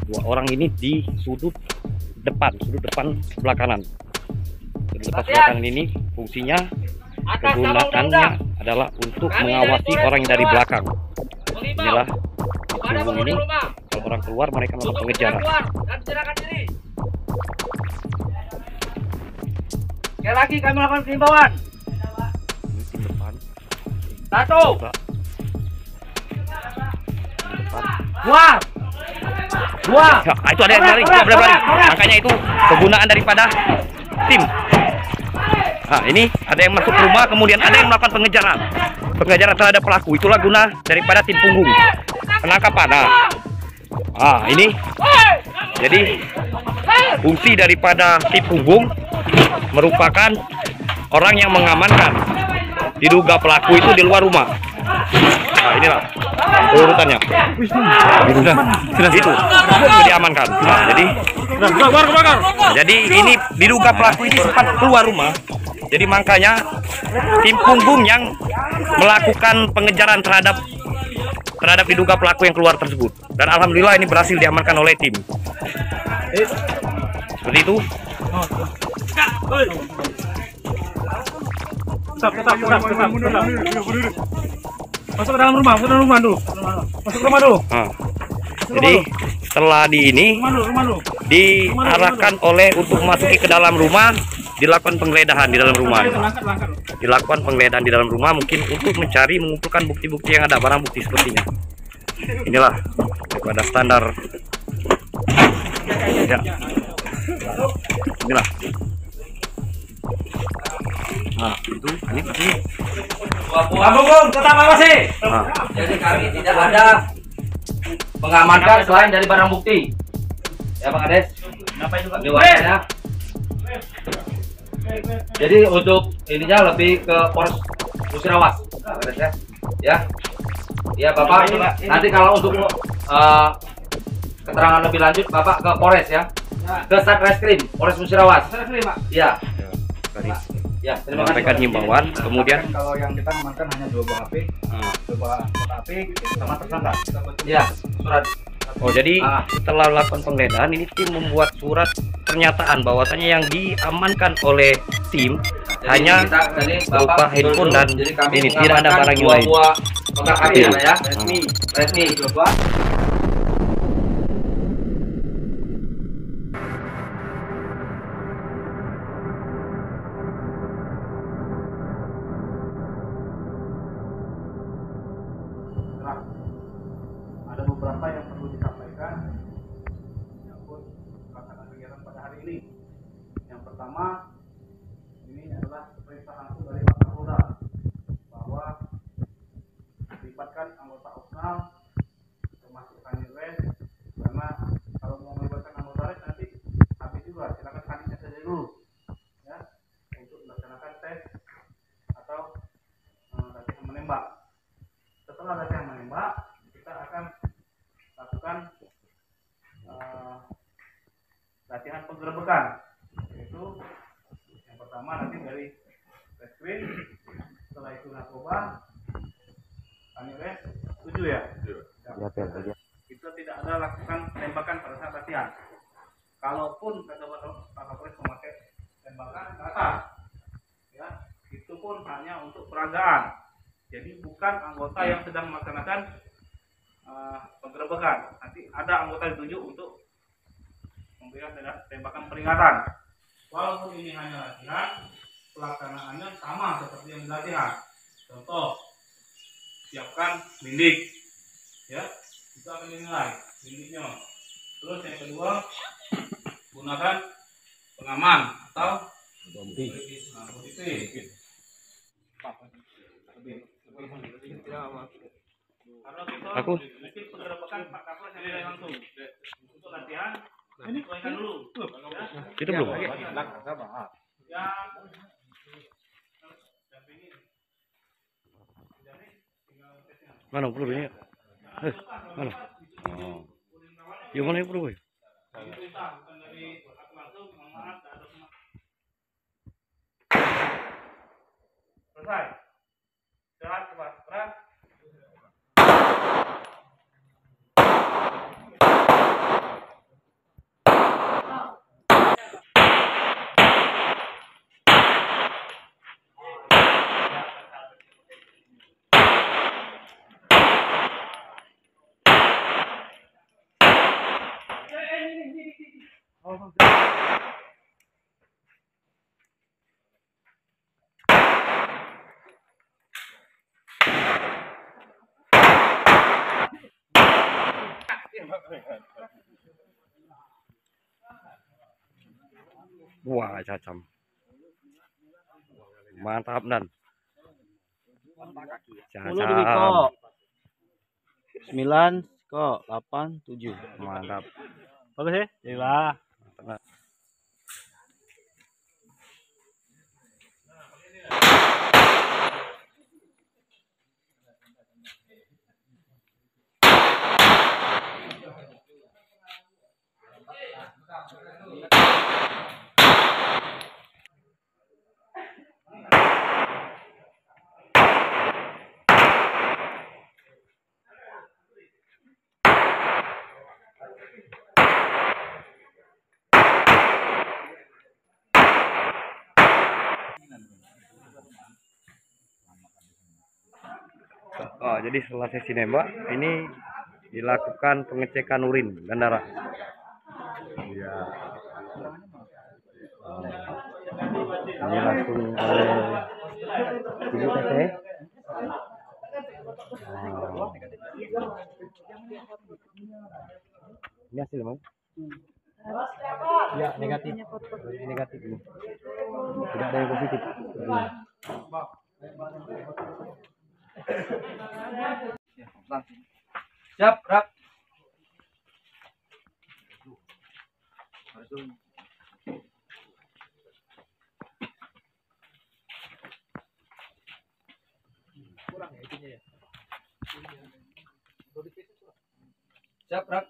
Dua orang ini di sudut depan sebelah kanan. Sudut depan sebelah kanan ini fungsinya kegunaannya adalah untuk mengawasi orang yang dari belakang. Inilah di punggung ini, kalau orang keluar mereka melakukan pengejaran. Sekali lagi kami melakukan himbauan. Ini tim depan. Satu. Tim depan. Dua. Ya, itu ada yang berlari, makanya itu kegunaan daripada tim. Nah, ini ada yang masuk rumah, kemudian ada yang melakukan pengejaran terhadap pelaku. Itulah guna daripada tim punggung, penangkapan. Nah, ini jadi fungsi daripada tim punggung merupakan orang yang mengamankan diduga pelaku itu di luar rumah. Nah, inilah urutannya. Itu diamankan. Nah, jadi ini diduga pelaku ini sempat keluar rumah. Jadi makanya tim punggung yang melakukan pengejaran terhadap diduga pelaku yang keluar tersebut. Dan alhamdulillah ini berhasil diamankan oleh tim. Seperti itu. Tetap. Masuk ke dalam rumah dulu. Masuk ke rumah dulu. Nah, jadi setelah Rumah dulu. diarahkan oleh untuk memasuki ke dalam rumah, dilakukan penggeledahan di dalam rumah. Dilakukan penggeledahan di dalam rumah mungkin untuk mengumpulkan bukti-bukti yang ada, barang bukti sepertinya. Inilah daripada standar. Ya. Inilah. Nah, itu ini pasti. Bung, tetap awasi. Nah, Jadi kami tidak ada mengamankan selain dari barang bukti. Ya Bang Ades. Kenapa itu Pak? Jadi untuk ininya lebih ke Polres Musirawas, ya. Ya Bapak, nanti kalau untuk keterangan lebih lanjut Bapak ke Polres ya. Ke Satreskrim Polres Musirawas. Iya. Ya, terima kasih. menyampaikan himbauan, kemudian Kalau yang kita amankan hanya 2 buah HP, 2 buah HP sama tersangka. Ya, surat. oh jadi setelah melakukan penggeledahan ini tim membuat surat pernyataan bahwasanya yang diamankan oleh tim hanya berupa handphone dan ini tidak ada barang yang lain. Ya, resmi. Ada beberapa yang perlu disampaikan menyangkut pelaksanaan kegiatan pada hari ini. Yang pertama, ini adalah perintah langsung dari Pak Kapolda bahwa melibatkan anggota OSNAL termasuk Kanwil, karena kalau mau melibatkan anggota RES nanti habis juga, silakan kandinya saja dulu ya untuk melaksanakan tes atau latihan menembak. Setelah latihan menembak, kita akan lakukan latihan penggerebekan, yaitu yang pertama nanti dari reskrim, setelah itu narkoba, Kanwil, setuju ya? Kita tidak ada lakukan tembakan pada saat latihan. Kalaupun kata Pak Kapolres memakai tembakan ke atas, ya itu pun hanya untuk peragaan. Jadi bukan anggota yang sedang melaksanakan penggerebekan. Nanti ada anggota ditunjuk untuk memberikan tembakan peringatan. Walaupun ini hanya latihan, pelaksanaannya sama seperti yang di latihan. Contoh, siapkan lindik, ya itu akan dinilai lindiknya. Terus yang kedua, gunakan pengaman atau posisi. Karena kita Aku mungkin penggerebekan Pak Kapolres yang nilai langsung untuk latihan. Ini kembalikan dulu. itu belum. Ya. Mana pelurunya? Mana? Oh. Yang mana yang peluru? Selesai. Jalan cepat. Berat. Wah, cacam. Mantap dan. 10 di Wiko. 9 kok 8 7. Mantap. Bagus ya? Iya. Oh, jadi setelah sesi nembak ini dilakukan pengecekan urin dan darah. Ya. Ini langsung oleh Ibu Teteh. Ini hasil Bang? Ya, negatif. Ini negatif ini. Tidak ada yang positif. Siap, Rak. Siap, Rak.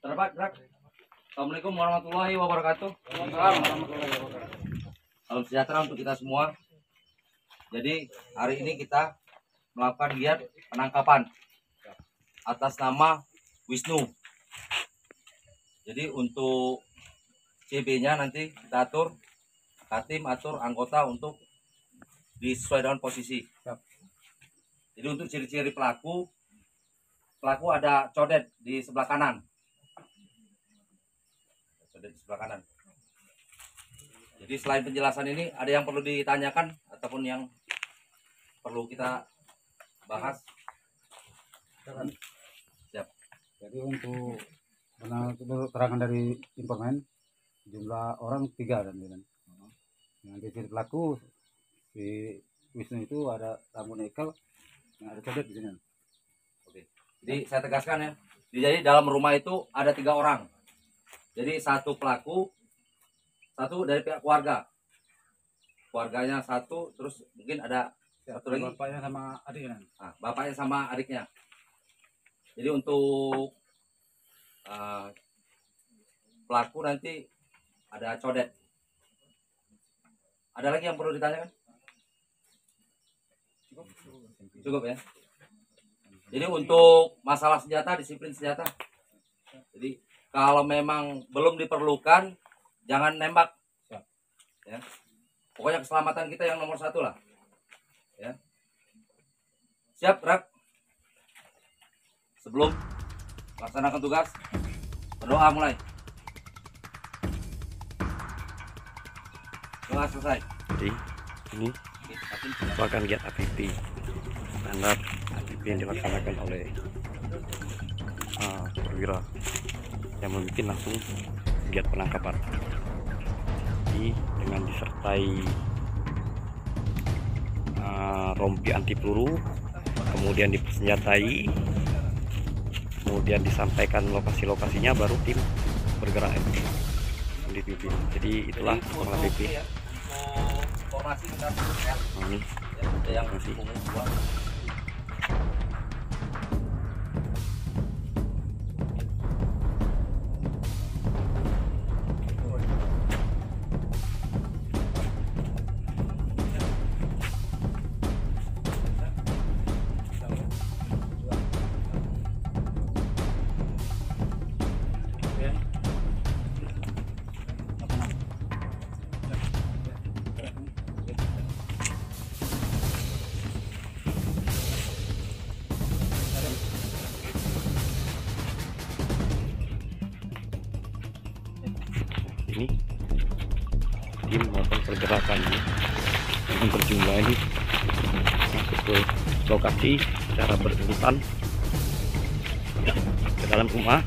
Terbat, Rak. Assalamualaikum warahmatullahi wabarakatuh. Salam sejahtera untuk kita semua. Jadi hari ini kita melakukan giat penangkapan atas nama Wisnu. Jadi untuk CB-nya nanti kita atur, Katim atur anggota untuk disesuaikan posisi. Jadi untuk ciri-ciri pelaku ada codet di sebelah kanan. Codet di sebelah kanan. Jadi selain penjelasan ini ada yang perlu ditanyakan ataupun yang perlu kita bahas. Siap. Jadi untuk keterangan dari informan jumlah orang 3 dan yang di pelaku si Wisnu itu ada rambut nikel yang ada codet di sini. Oke. Jadi saya tegaskan ya. Jadi dalam rumah itu ada 3 orang. Jadi satu pelaku, satu dari pihak keluarga. Keluarganya satu, terus mungkin ada satu lagi. Bapaknya sama adiknya. Nah, bapaknya sama adiknya. Jadi untuk pelaku nanti ada codet. Ada lagi yang perlu ditanyakan? Cukup ya. Jadi untuk masalah senjata, disiplin senjata. Jadi kalau memang belum diperlukan, jangan nembak. Ya. Pokoknya keselamatan kita yang nomor 1 lah. Ya. Siap, Rak. Sebelum melaksanakan tugas, berdoa mulai. Doa selesai. Jadi ini merupakan giat APP standar APP yang dilaksanakan oleh perwira yang memimpin langsung giat penangkapan. Jadi dengan disertai rompi anti peluru, kemudian dipersenjatai, kemudian disampaikan lokasi-lokasinya, baru tim bergerak dipimpin. Jadi itulah orang APP. Formasi kita Ini yang masih ini tim melakukan pergerakan ini dengan berjumlah ini masuk ke lokasi secara berurutan ke dalam rumah.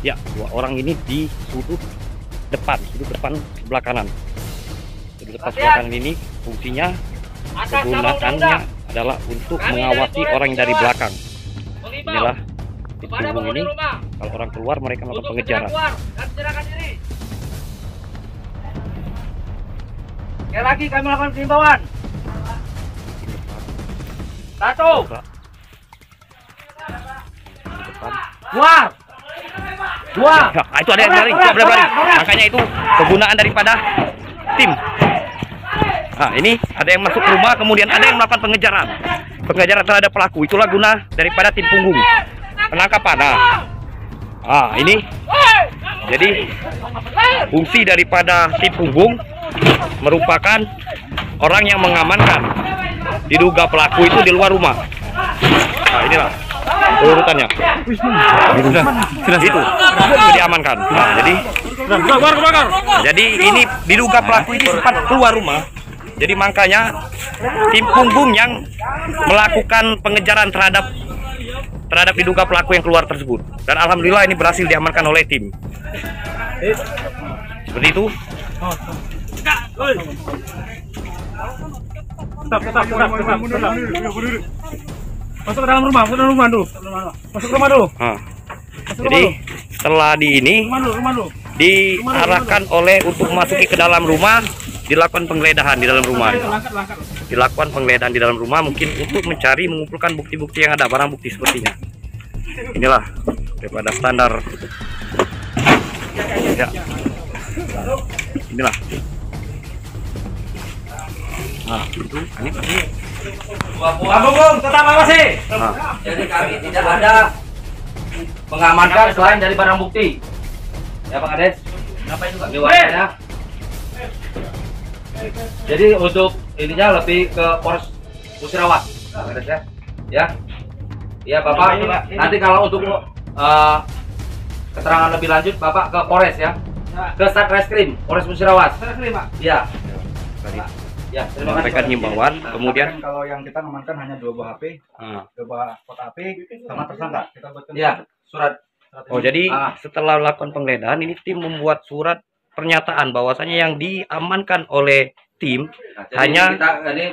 Ya, 2 orang ini di sudut depan sebelah kanan. Sudut depan sebelah kanan ini fungsinya kegunaannya adalah untuk mengawasi orang yang dari belakang. Inilah di punggung ini, kalau orang keluar mereka melakukan pengejaran. Sekali lagi kami melakukan himbauan. 1, keluar. 2. Nah, itu ada yang lari, makanya itu kegunaan daripada tim. Nah, ini ada yang masuk ke rumah, kemudian ada yang melakukan pengejaran terhadap pelaku. Itulah guna daripada tim punggung penangkapan. Nah, ini jadi fungsi daripada tim punggung merupakan orang yang mengamankan diduga pelaku itu di luar rumah. Nah, inilah urutannya. Itu diamankan. Nah, jadi ini diduga pelaku itu sempat keluar rumah. Jadi makanya tim punggung yang melakukan pengejaran terhadap diduga pelaku yang keluar tersebut. Dan alhamdulillah ini berhasil diamankan oleh tim. Seperti itu. Masuk ke dalam rumah dulu. Masuk rumah dulu. Jadi setelah diarahkan oleh untuk memasuki ke dalam rumah, dilakukan penggeledahan di dalam rumah. Dilakukan penggeledahan di dalam rumah mungkin untuk mengumpulkan bukti-bukti yang ada, barang bukti sepertinya. Inilah daripada standar. Ya. Inilah. Nah, itu ini. Tetap awasi. Jadi kami tidak ada mengamankan selain dari barang bukti. Ya Pak Kades. Kenapa itu Pak? Ya. Jadi untuk ininya lebih ke Polres Musirawas, Pak Kades ya. Ya. Iya Bapak. Nanti kalau untuk keterangan lebih lanjut Bapak ke Polres ya. Ke Satreskrim Polres Musirawas. Satreskrim Pak. Iya. Ya, Sampaikan himbauan, kemudian kalau yang kita mengamankan hanya 2 buah HP, 2 buah kotak HP sama tersangka. Kita buatkan surat. Oh, jadi setelah melakukan penggeledahan ini tim membuat surat pernyataan bahwasanya yang diamankan oleh tim hanya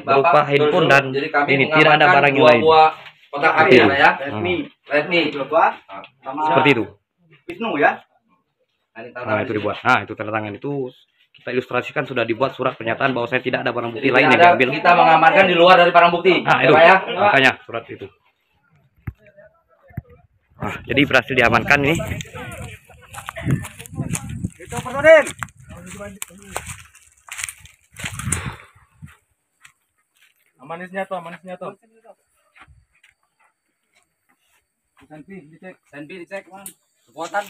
berupa handphone dan ini tidak ada barang yang lain. Kotak HP ya. Redmi. Seperti itu. Wisnu ya. Nah, itu dibuat. Nah, itu tanda tangan itu kita ilustrasikan sudah dibuat surat pernyataan bahwa saya tidak ada barang bukti lain yang diambil. Kita mengamankan di luar dari barang bukti. Nah, itu ya. makanya surat itu. Nah, jadi berhasil diamankan ini. Itu Perdodin. Amanisnya tuh. Senpi dicek. Kekuatan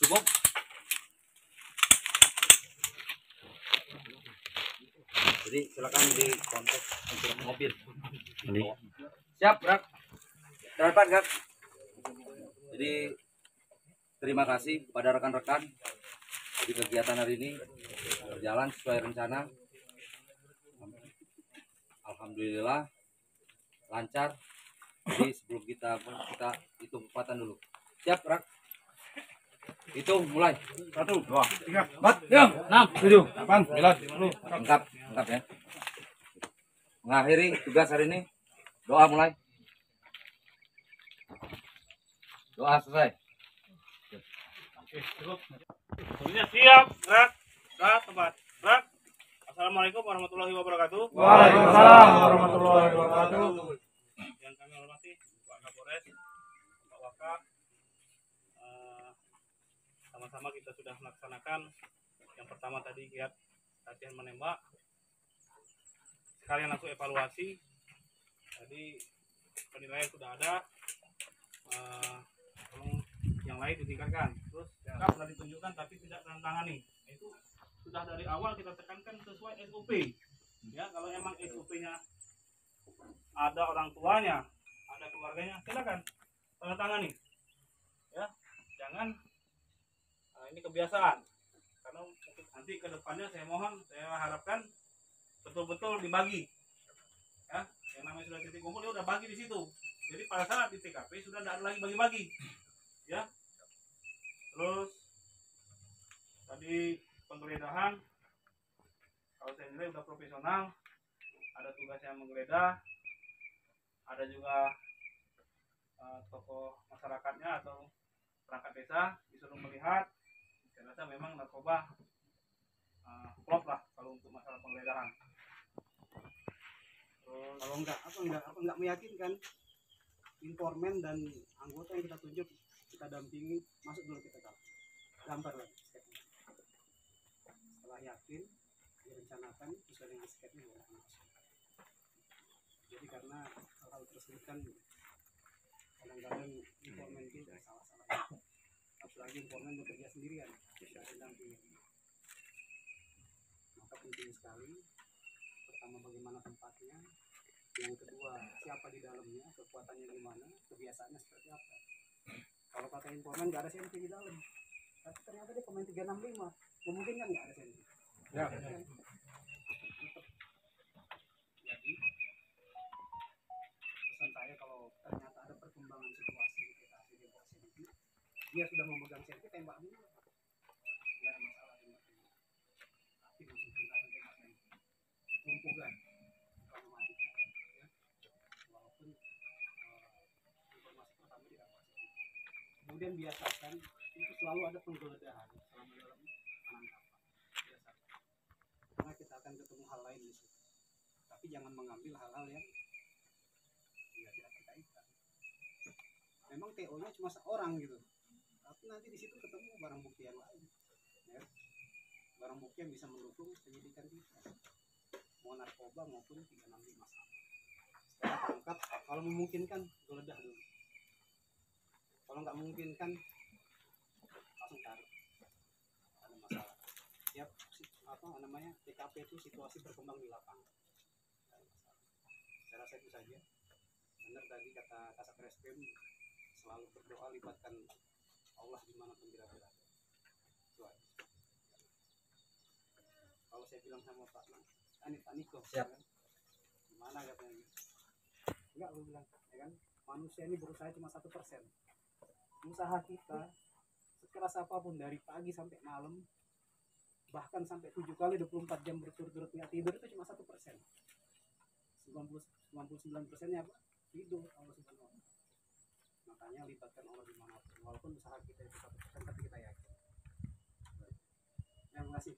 cukup. Jadi silakan di kontak mobil. Ini. Siap, Brak. Dapat, Gak? Jadi terima kasih kepada rekan-rekan. Jadi kegiatan hari ini berjalan sesuai rencana. Alhamdulillah lancar. Jadi sebelum kita hitung kekuatan dulu. Siap, Brak. Itu mulai. 1, 2, 3, 4, 6, 7, 8, 9, 10. Lengkap ya. Mengakhiri tugas hari ini, doa mulai. Doa selesai. Siap, Brak. Tempat. Brak. Assalamualaikum warahmatullahi wabarakatuh. Waalaikumsalam warahmatullahi wabarakatuh. Yang kami hormati Pak Kapolres, Pak Wakap. Sama-sama kita sudah melaksanakan yang pertama tadi giat latihan menembak, sekalian langsung evaluasi. Jadi penilaian sudah ada, tolong yang lain ditingkatkan. Terus sudah ditunjukkan tapi tidak tangani. Itu sudah dari awal kita tekankan sesuai SOP. Ya, kalau emang SOP-nya ada orang tuanya, ada keluarganya, silakan tanda tangani. Ya, jangan ini kebiasaan, karena untuk nanti ke depannya saya harapkan betul-betul dibagi ya, yang namanya sudah titik kumpul ya udah bagi di situ, jadi pada saat di TKP sudah tidak ada lagi bagi-bagi ya. Terus tadi penggeledahan, kalau saya nilai udah profesional, ada tugas yang menggeledah, ada juga tokoh masyarakatnya atau perangkat desa disuruh melihat. Saya rasa memang narkoba klop lah kalau untuk masalah penggeledahan. Terus Kalau enggak meyakinkan, informan dan anggota yang kita tunjuk, kita dampingi, masuk dulu kita gambar lagi sketnya. Setelah yakin, direncanakan sesuai dengan sketnya boleh masuk. Jadi karena hal-hal tersebut kan kadang-kadang informan itu salah-salah, apalagi informan bekerja sendirian, tidak ada dampingi. Maka penting sekali, pertama bagaimana tempatnya, yang kedua siapa di dalamnya, kekuatannya gimana, kebiasaannya seperti apa. Kalau kata informan nggak ada senti di dalam, tapi ternyata dia pemain 365, memungkinkan nggak ada senti. Ya. Jadi pesan saya, kalau ternyata ada perkembangan situasi di TKP di bawah senti, dia sudah memegang senti, tembak dulu, nggak ada masalah tembak dulu. Tapi langsung perintahkan tembak lagi, lumpuhkan, kalau mati ya. Walaupun informasi pertama didapat, kemudian biasakan itu selalu ada penggeledahan selama dalam penangkapan, biasakan, karena kita akan ketemu hal lain di situ. Tapi jangan mengambil hal-hal yang tidak berkaitan. Memang TO-nya cuma seorang gitu, tapi nanti di situ ketemu barang bukti yang lain, ya. Barang bukti yang bisa mendukung penyidikan kita, mau narkoba maupun 365 sama. Setelah tangkap, kalau memungkinkan geledah dulu. Kalau nggak memungkinkan, langsung tarik. Ada masalah. Siap, TKP itu situasi berkembang di lapangan. Saya rasa itu saja. Benar tadi kata Kasat Reskrim, selalu berdoa, libatkan Allah dimanapun kita berada. Itu aja. Kalau saya bilang sama Pak Aniko, Siap. kan? Gimana katanya? Enggak, lu bilang, ya kan? Manusia ini berusaha cuma 1%. Usaha kita sekeras apapun dari pagi sampai malam, bahkan sampai 7 kali 24 jam berturut-turut nggak tidur, itu cuma 1%. 99%-nya apa? Tidur Allah Subhanahu wa Ta'ala. Makanya libatkan Allah dimanapun, walaupun usaha kita itu 1%, tapi kita yakin. Terima kasih.